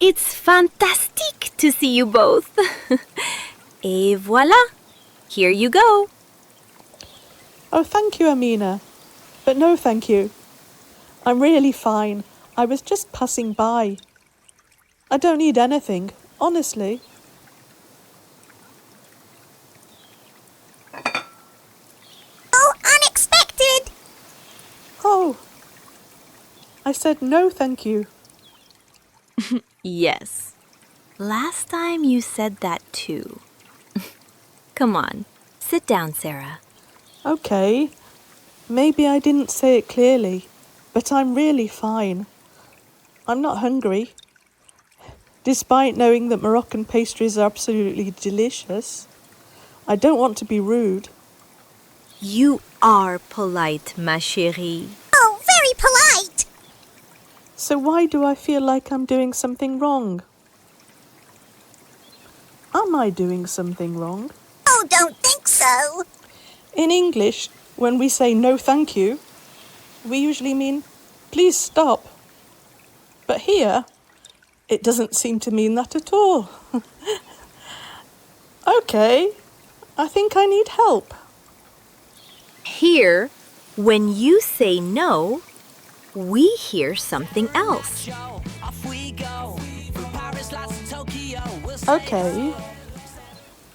It's fantastique to see you both. Et voilà. Here you go. Oh, thank you, Amina. But no, thank you. I'm really fine. I was just passing by. I don't need anything, honestly. Oh, unexpected! Oh, I said no, thank you. Yes. Last time you said that too. Come on, sit down, Sarah. Okay, maybe I didn't say it clearly, but I'm really fine. I'm not hungry. Despite knowing that Moroccan pastries are absolutely delicious, I don't want to be rude. You are polite, ma chérie. Oh, very polite! So why do I feel like I'm doing something wrong? Am I doing something wrong? Oh, don't think so. In English, when we say no thank you, we usually mean please stop. But here, it doesn't seem to mean that at all. Okay, I think I need help. Here, when you say no, we hear something else. Okay,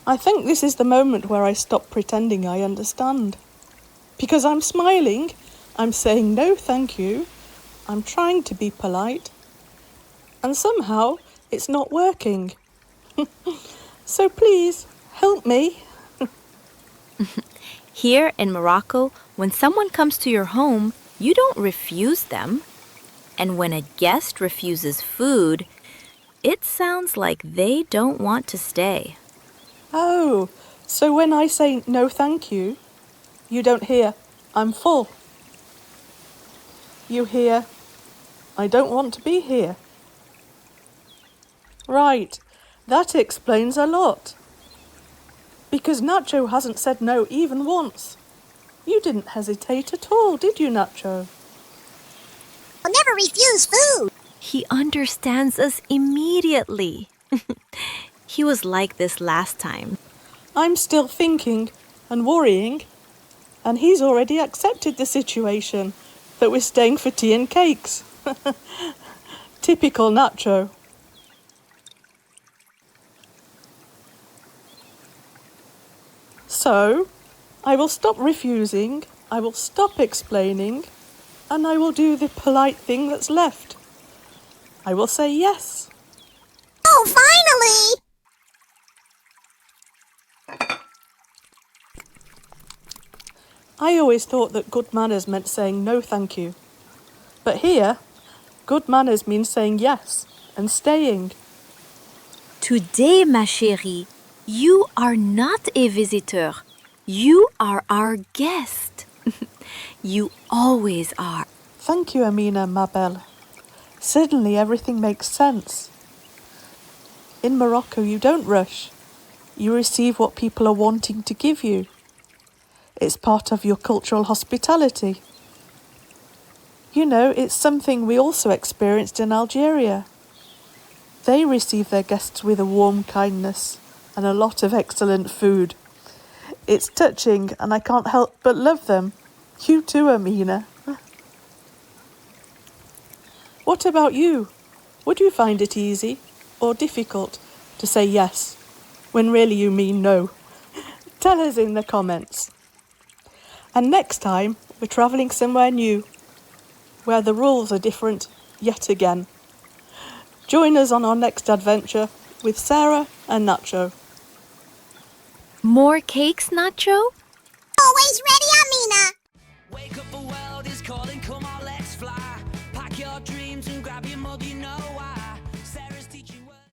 I think this is the moment where I stop pretending I understand. Because I'm smiling, I'm saying no thank you, I'm trying to be polite, and somehow it's not working. So please, help me. Here in Morocco, when someone comes to your home, you don't refuse them. And when a guest refuses food, it sounds like they don't want to stay. Oh, so when I say no thank you, you don't hear I'm full. You hear I don't want to be here. Right, that explains a lot. Because Nacho hasn't said no even once. You didn't hesitate at all, did you, Nacho? I'll never refuse food. He understands us immediately. He was like this last time. I'm still thinking and worrying, and he's already accepted the situation that we're staying for tea and cakes. Typical Nacho. So, I will stop refusing, I will stop explaining, and I will do the polite thing that's left. I will say yes. Oh, finally! I always thought that good manners meant saying no thank you. But here, good manners means saying yes and staying. Today, ma chérie, you are not a visitor. You are our guest. You always are. Thank you, Amina, ma belle. Suddenly everything makes sense. In Morocco, you don't rush. You receive what people are wanting to give you. It's part of your cultural hospitality. You know, it's something we also experienced in Algeria. They receive their guests with a warm kindness and a lot of excellent food. It's touching and I can't help but love them. You too, Amina. What about you? Would you find it easy or difficult to say yes when really you mean no? Tell us in the comments. And next time, we're travelling somewhere new, where the rules are different yet again. Join us on our next adventure with Sarah and Nacho. More cakes, Nacho? Always ready, Amina.